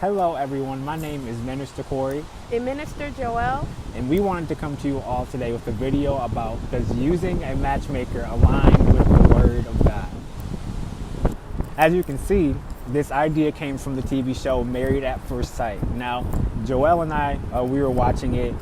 Hello everyone, my name is Minister Corey. And Minister Joel. And we wanted to come to you all today with a video about does using a matchmaker align with the Word of God? As you can see, this idea came from the TV show Married at First Sight. Now, Joel and I, we were watching it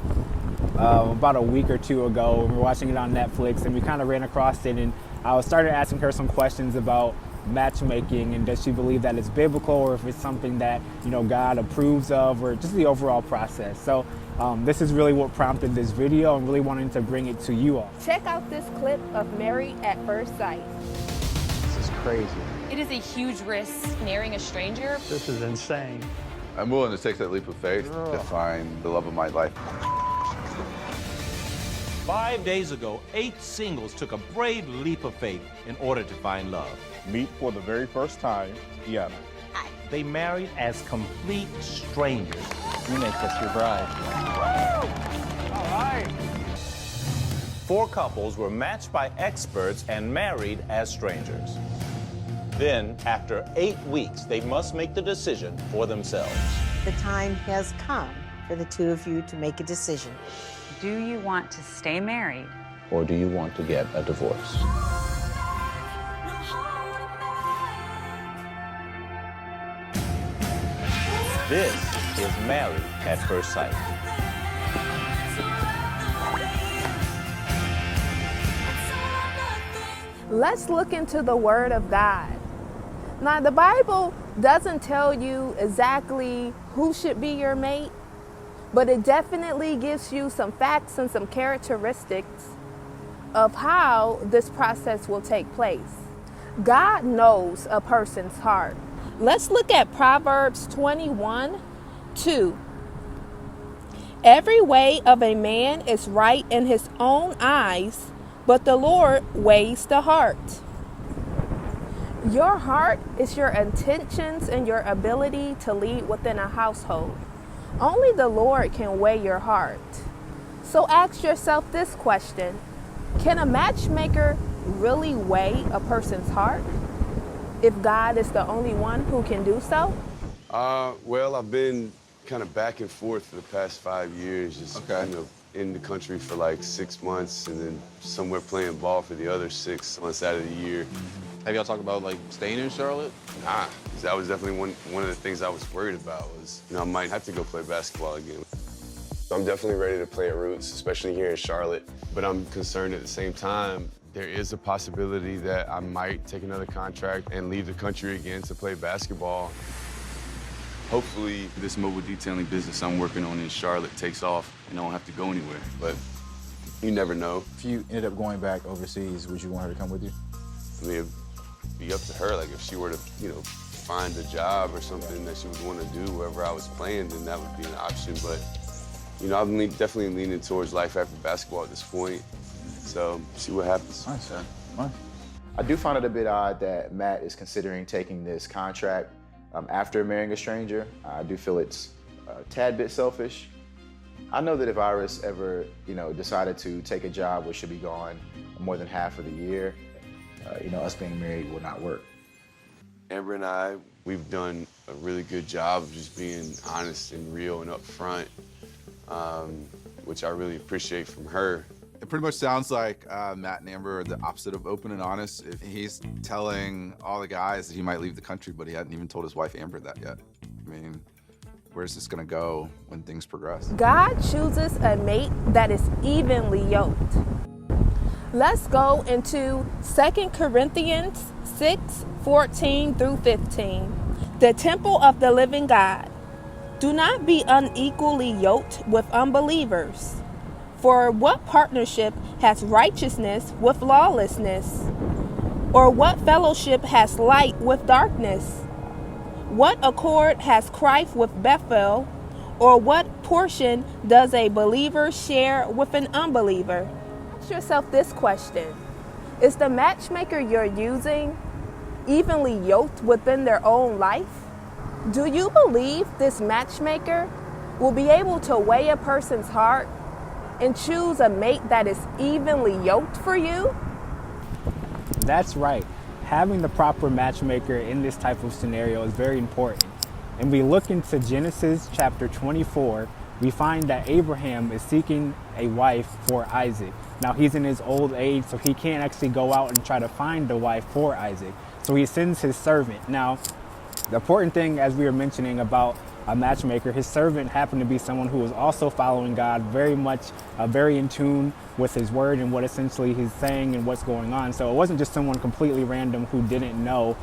about a week or two ago. We were watching it on Netflix and we kind of ran across it, and I started asking her some questions about matchmaking and does she believe that it's biblical or if it's something that God approves of, or just the overall process. So this is really what prompted this video and really wanting to bring it to you all. Check out this clip of Married at First Sight. This is crazy. It is a huge risk marrying a stranger. This is insane. I'm willing to take that leap of faith to find the love of my life. 5 days ago, 8 singles took a brave leap of faith in order to find love. Meet for the very first time, Deanna. They married as complete strangers. You make us your bride. All right. 4 couples were matched by experts and married as strangers. Then, after 8 weeks, they must make the decision for themselves. The time has come for the two of you to make a decision. Do you want to stay married? Or do you want to get a divorce? This is Married at First Sight. Let's look into the Word of God. Now, the Bible doesn't tell you exactly who should be your mate, but it definitely gives you some facts and some characteristics of how this process will take place. God knows a person's heart. Let's look at Proverbs 21:2. Every way of a man is right in his own eyes, but the Lord weighs the heart. Your heart is your intentions and your ability to lead within a household. Only the Lord can weigh your heart. So ask yourself this question: can a matchmaker really weigh a person's heart if God is the only one who can do so? Well, I've been kind of back and forth for the past 5 years, just in the country for like 6 months and then somewhere playing ball for the other 6 months out of the year. Have y'all talked about staying in Charlotte? Nah, 'cause that was definitely one of the things I was worried about was, I might have to go play basketball again. I'm definitely ready to play at Roots, especially here in Charlotte, but I'm concerned at the same time. There is a possibility that I might take another contract and leave the country again to play basketball. Hopefully, this mobile detailing business I'm working on in Charlotte takes off and I don't have to go anywhere, but you never know. If you ended up going back overseas, would you want her to come with you? I mean, it'd be up to her. Like, if she were to, find a job or something that she would want to do wherever I was playing, then that would be an option. But, I'm definitely leaning towards life after basketball at this point. So, see what happens. Nice. Nice. I do find it a bit odd that Matt is considering taking this contract after marrying a stranger. I do feel it's a tad bit selfish. I know that if Iris ever, decided to take a job where she'll be gone more than half of the year, us being married will not work. Amber and I, we've done a really good job of just being honest and real and upfront, which I really appreciate from her. It pretty much sounds like Matt and Amber are the opposite of open and honest. If he's telling all the guys that he might leave the country, but he hadn't even told his wife Amber that yet. I mean, where's this gonna go when things progress? God chooses a mate that is evenly yoked. Let's go into 2 Corinthians 6:14 through 15. The temple of the living God. Do not be unequally yoked with unbelievers. For what partnership has righteousness with lawlessness? Or what fellowship has light with darkness? What accord has Christ with Bethel? Or what portion does a believer share with an unbeliever? Ask yourself this question: is the matchmaker you're using evenly yoked within their own life? Do you believe this matchmaker will be able to weigh a person's heart and choose a mate that is evenly yoked for you? That's right. Having the proper matchmaker in this type of scenario is very important. and we look into Genesis chapter 24, we find that Abraham is seeking a wife for Isaac. Now he's in his old age, so he can't actually go out and try to find a wife for Isaac. So he sends his servant. Now, the important thing, as we were mentioning about a matchmaker, his servant happened to be someone who was also following God, very much very in tune with his word and what essentially he's saying and what's going on. So it wasn't just someone completely random who didn't know,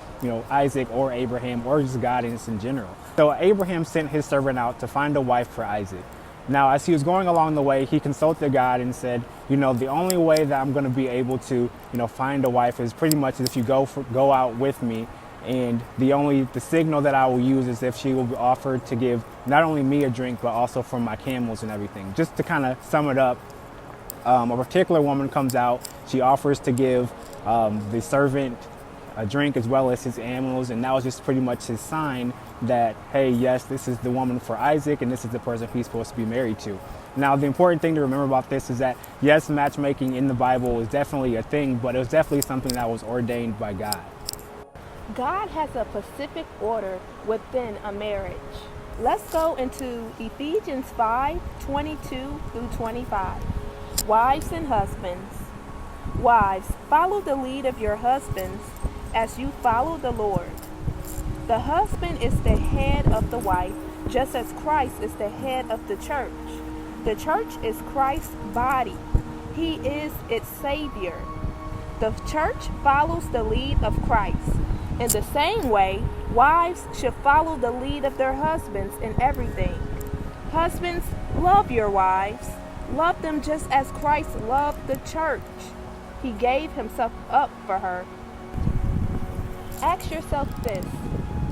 Isaac or Abraham or just God in general. So Abraham sent his servant out to find a wife for Isaac. Now, as he was going along the way, he consulted God and said, the only way that I'm going to be able to, find a wife is pretty much if you go out with me. And the signal that I will use is if she will be offered to give not only me a drink, but also from my camels and everything. Just to kind of sum it up, a particular woman comes out. She offers to give the servant a drink as well as his animals. And that was just pretty much his sign that, hey, yes, this is the woman for Isaac, and this is the person he's supposed to be married to. Now, the important thing to remember about this is that, yes, matchmaking in the Bible is definitely a thing, but it was definitely something that was ordained by God. God has a specific order within a marriage. Let's go into Ephesians 5:22 through 25. Wives and husbands. Wives, follow the lead of your husbands as you follow the Lord. The husband is the head of the wife, just as Christ is the head of the church. The church is Christ's body. He is its Savior. The church follows the lead of Christ. In the same way, wives should follow the lead of their husbands in everything. Husbands, love your wives. Love them just as Christ loved the church. He gave himself up for her. Ask yourself this: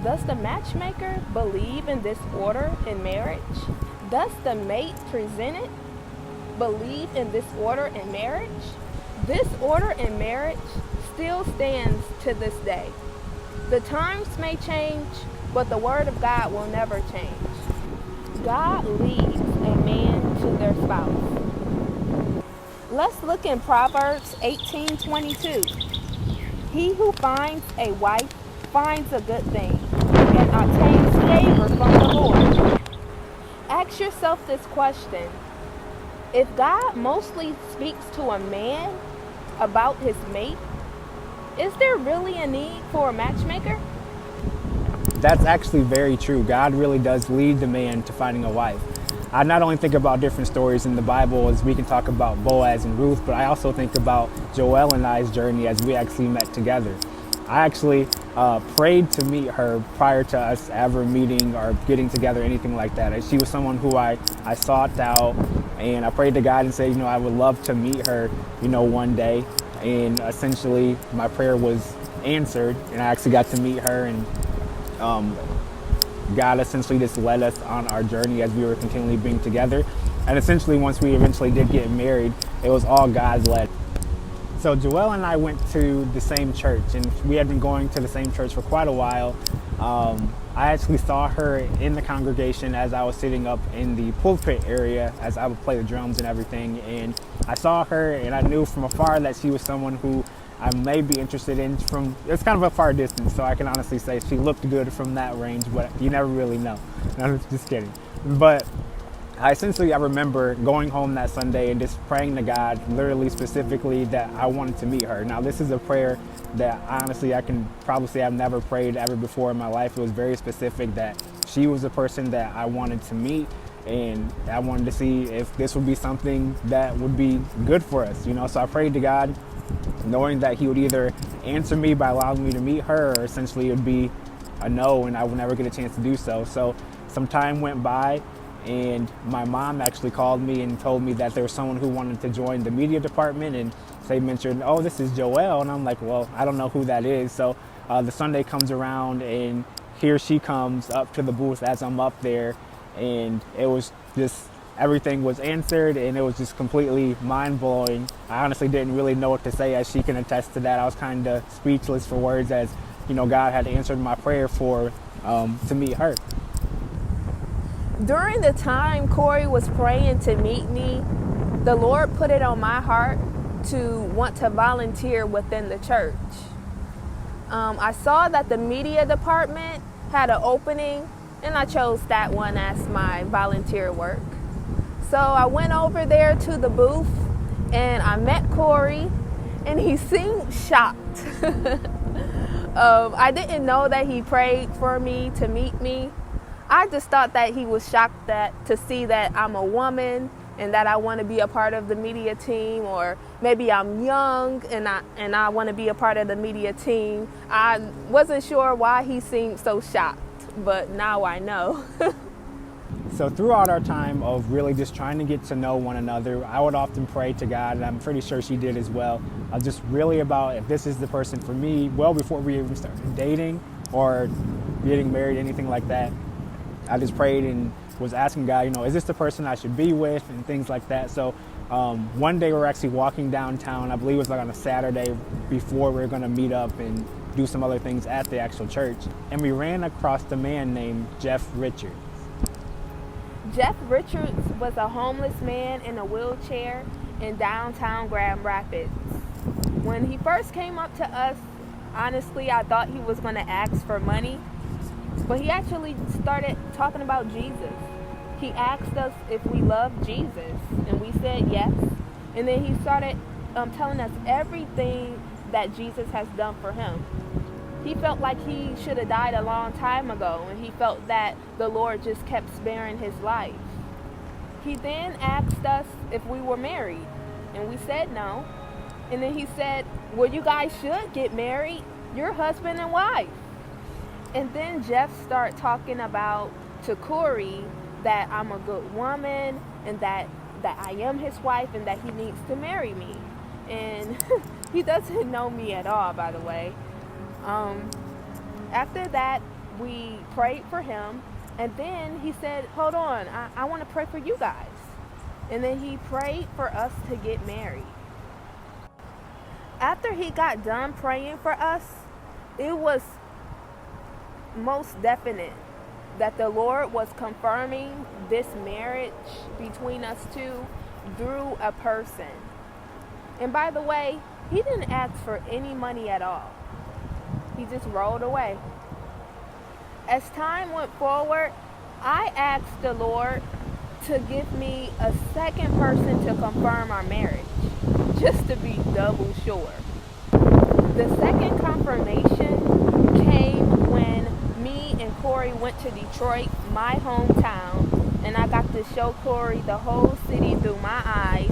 does the matchmaker believe in this order in marriage? Does the mate presented believe in this order in marriage? This order in marriage still stands to this day. The times may change, but the word of God will never change. God leads a man to their spouse. Let's look in Proverbs 18:22. He who finds a wife finds a good thing and obtains favor from the Lord. Ask yourself this question: if God mostly speaks to a man about his mate, is there really a need for a matchmaker? That's actually very true. God really does lead the man to finding a wife. I not only think about different stories in the Bible as we can talk about Boaz and Ruth, but I also think about Joelle and I's journey as we actually met together. I actually prayed to meet her prior to us ever meeting or getting together, anything like that. She was someone who I sought out, and I prayed to God and said, I would love to meet her, one day. And essentially my prayer was answered, and I actually got to meet her, and God essentially just led us on our journey as we were continually being together. And essentially once we eventually did get married, it was all God led. So Joelle and I went to the same church, and we had been going to the same church for quite a while. I actually saw her in the congregation as I was sitting up in the pulpit area as I would play the drums and everything. And I saw her, and I knew from afar that she was someone who I may be interested in. It's kind of a far distance, so I can honestly say she looked good from that range, but you never really know. I'm just kidding. But I remember going home that Sunday and just praying to God, literally specifically, that I wanted to meet her. Now, this is a prayer that honestly I can probably say I've never prayed ever before in my life. It was very specific that she was the person that I wanted to meet, and I wanted to see if this would be something that would be good for us, So I prayed to God, knowing that he would either answer me by allowing me to meet her, or essentially it would be a no and I would never get a chance to do so. So some time went by, and my mom actually called me and told me that there was someone who wanted to join the media department, and they mentioned, oh, this is Joelle. And I'm like, well, I don't know who that is. So the Sunday comes around, and here she comes up to the booth as I'm up there, and it was just, everything was answered, and it was just completely mind-blowing. I honestly didn't really know what to say, as she can attest to that. I was kind of speechless for words, as God had answered my prayer to meet her. During the time Corey was praying to meet me, the Lord put it on my heart to want to volunteer within the church. I saw that the media department had an opening and I chose that one as my volunteer work. So I went over there to the booth and I met Corey, and he seemed shocked. I didn't know that he prayed for me to meet me. I just thought that he was shocked to see that I'm a woman and that I want to be a part of the media team, or maybe I'm young and I want to be a part of the media team. I wasn't sure why he seemed so shocked, but now I know. So throughout our time of really just trying to get to know one another, I would often pray to God, and I'm pretty sure she did as well. I was just really about if this is the person for me, well before we even started dating or getting married, anything like that. I just prayed and was asking God, is this the person I should be with and things like that. So one day we were actually walking downtown, I believe it was like on a Saturday before we were going to meet up and do some other things at the actual church. And we ran across a man named Jeff Richards. Jeff Richards was a homeless man in a wheelchair in downtown Grand Rapids. When he first came up to us, honestly, I thought he was going to ask for money, but he actually started talking about Jesus. He asked us if we loved Jesus, and we said yes. And then he started telling us everything that Jesus has done for him. He felt like he should have died a long time ago, and he felt that the Lord just kept sparing his life. He then asked us if we were married, and we said no. And then he said, well, you guys should get married. You're husband and wife. And then Jeff started talking about to Corey that I'm a good woman and that I am his wife and that he needs to marry me. And he doesn't know me at all, by the way. After that, we prayed for him, and then he said, hold on, I want to pray for you guys. And then he prayed for us to get married. After he got done praying for us, it was most definite that the Lord was confirming this marriage between us two through a person. And by the way, he didn't ask for any money at all. He just rolled away. As time went forward, I asked the Lord to give me a second person to confirm our marriage, just to be double sure. The second confirmation came when me and Corey went to Detroit, my hometown, and I got to show Corey the whole city through my eyes.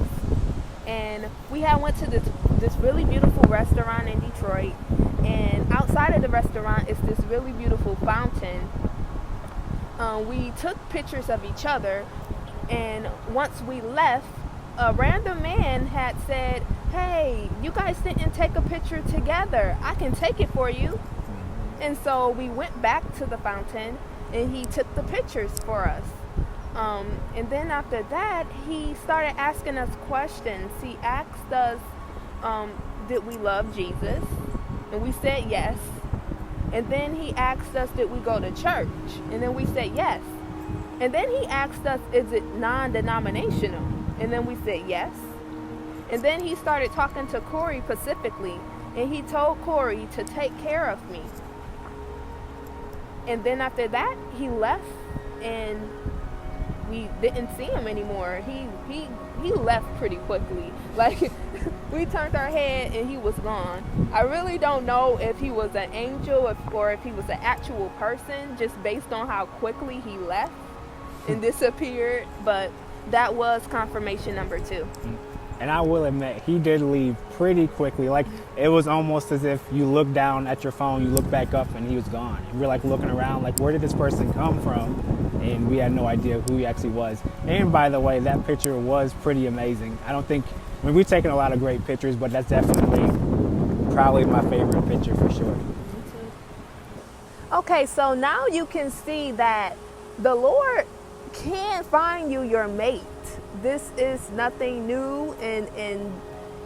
And we had went to this really beautiful restaurant in Detroit, and outside of the restaurant is this really beautiful fountain. We took pictures of each other, and once we left, a random man had said, hey, you guys didn't take a picture together. I can take it for you. And so we went back to the fountain, and he took the pictures for us. And then after that, he started asking us questions. He asked us, did we love Jesus? And we said yes. And then he asked us, did we go to church? And then we said yes. And then he asked us, is it non-denominational? And then we said yes. And then he started talking to Corey specifically, and he told Corey to take care of me. And then after that, he left, and we didn't see him anymore. He left pretty quickly. Like, we turned our head and he was gone. I really don't know if he was an angel or if he was an actual person, just based on how quickly he left and disappeared. But that was confirmation number 2. And I will admit, he did leave pretty quickly. Like, it was almost as if you look down at your phone, you look back up, and he was gone. And we're like looking around, like, where did this person come from? And we had no idea who he actually was. And by the way, that picture was pretty amazing. We've taken a lot of great pictures, but that's definitely probably my favorite picture for sure. Okay, so now you can see that the Lord can find you your mate. This is nothing new, and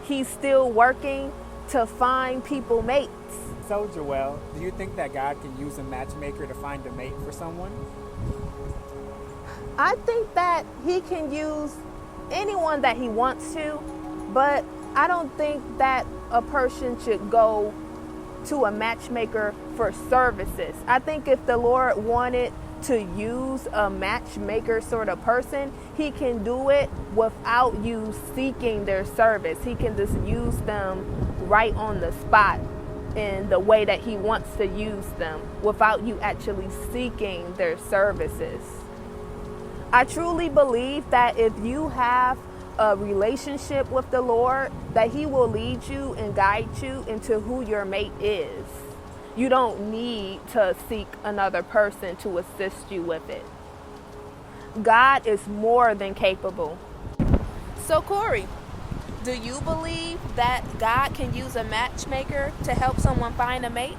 he's still working to find people mates. So, Joelle, do you think that God can use a matchmaker to find a mate for someone? I think that he can use anyone that he wants to, but I don't think that a person should go to a matchmaker for services. I think if the Lord wanted to use a matchmaker sort of person, he can do it without you seeking their service. He can just use them right on the spot in the way that he wants to use them without you actually seeking their services. I truly believe that if you have a relationship with the Lord, that he will lead you and guide you into who your mate is. You don't need to seek another person to assist you with it. God is more than capable. So Corey, do you believe that God can use a matchmaker to help someone find a mate?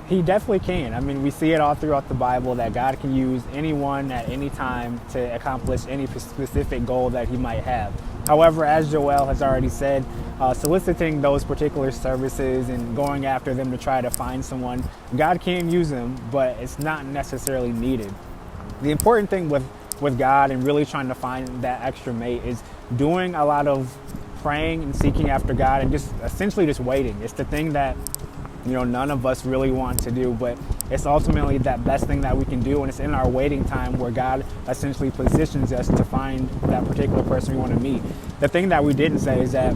He definitely can. I mean, we see it all throughout the Bible that God can use anyone at any time to accomplish any specific goal that he might have. However, as Joel has already said, soliciting those particular services and going after them to try to find someone, God can use them, but it's not necessarily needed. The important thing with God and really trying to find that extra mate is doing a lot of praying and seeking after God and just essentially just waiting. It's the thing that none of us really want to do, but it's ultimately that best thing that we can do, and it's in our waiting time where God essentially positions us to find that particular person we want to meet. The thing that we didn't say is that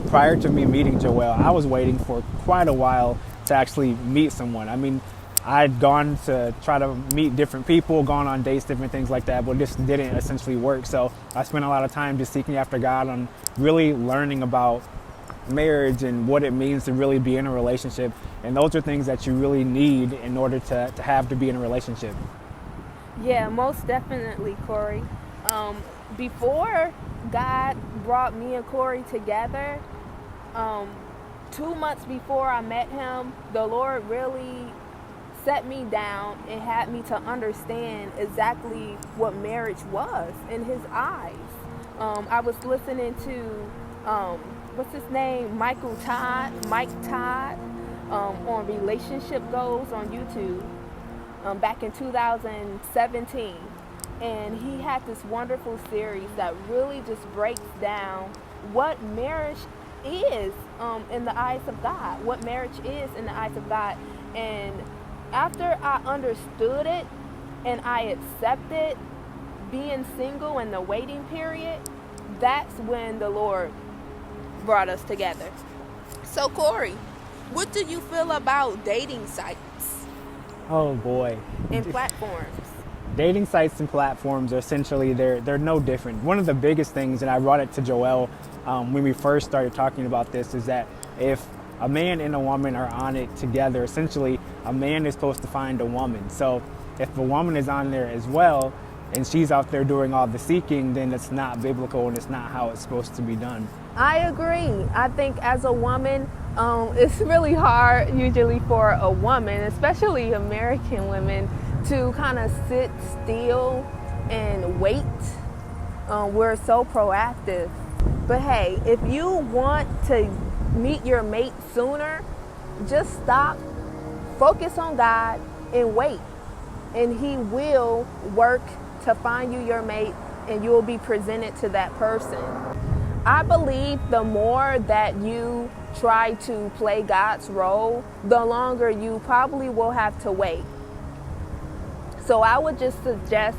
prior to me meeting Joel, I was waiting for quite a while to actually meet someone. I mean, I'd gone to try to meet different people, gone on dates, different things like that, but it just didn't essentially work. So I spent a lot of time just seeking after God on really learning about marriage and what it means to really be in a relationship, and those are things that you really need in order to be in a relationship. Yeah, most definitely, Corey. Before God brought me and Corey together, 2 months before I met him, the Lord really set me down and had me to understand exactly what marriage was in his eyes. I was listening to what's his name? Mike Todd, on relationship goals on YouTube back in 2017. And he had this wonderful series that really just breaks down what marriage is in the eyes of God, what marriage is in the eyes of God. And after I understood it and I accepted being single in the waiting period, that's when the Lord brought us together. So Corey, what do you feel about dating sites? Oh boy. And platforms? Dating sites and platforms are essentially, they're no different. One of the biggest things, and I brought it to Joel when we first started talking about this, is that if a man and a woman are on it together, essentially a man is supposed to find a woman. So if a woman is on there as well and she's out there doing all the seeking, then it's not biblical and it's not how it's supposed to be done. I agree. I think as a woman, it's really hard usually for a woman, especially American women, to kind of sit still and wait. We're so proactive. But hey, if you want to meet your mate sooner, just stop, focus on God, and wait. And he will work to find you your mate, and you will be presented to that person. I believe the more that you try to play God's role, the longer you probably will have to wait. So I would just suggest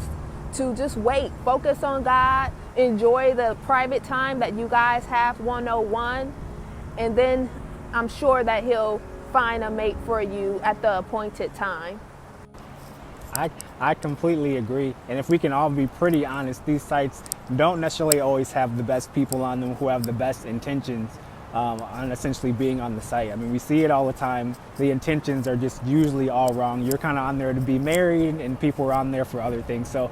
to just wait, focus on God, enjoy the private time that you guys have one-on-one, and then I'm sure that he'll find a mate for you at the appointed time. I completely agree. And if we can all be pretty honest, these sites don't necessarily always have the best people on them who have the best intentions on essentially being on the site. I mean, we see it all the time. The intentions are just usually all wrong. You're kind of on there to be married, and people are on there for other things. So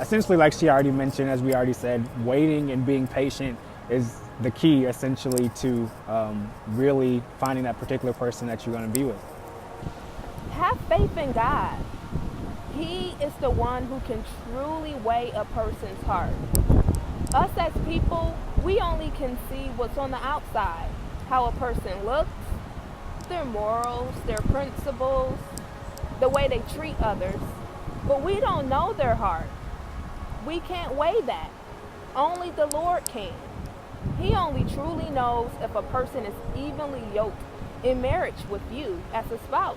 essentially, like she already mentioned, as we already said, waiting and being patient is the key essentially to really finding that particular person that you're going to be with. Have faith in God. He is the one who can truly weigh a person's heart. Us as people, we only can see what's on the outside, how a person looks, their morals, their principles, the way they treat others. But we don't know their heart. We can't weigh that. Only the Lord can. He only truly knows if a person is evenly yoked in marriage with you as a spouse.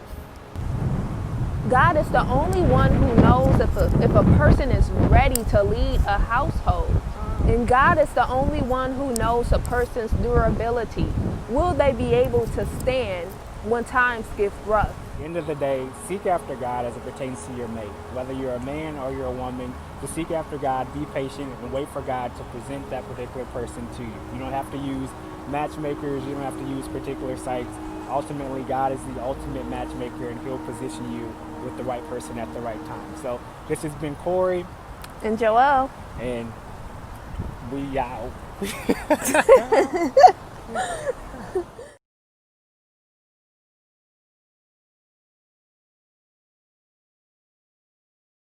God is the only one who knows if a person is ready to lead a household. And God is the only one who knows a person's durability. Will they be able to stand when times get rough? At the end of the day, seek after God as it pertains to your mate. Whether you're a man or you're a woman, to seek after God, be patient, and wait for God to present that particular person to you. You don't have to use matchmakers, you don't have to use particular sites. Ultimately, God is the ultimate matchmaker, and He'll position you with the right person at the right time. So this has been Corey. And Joelle. And we out.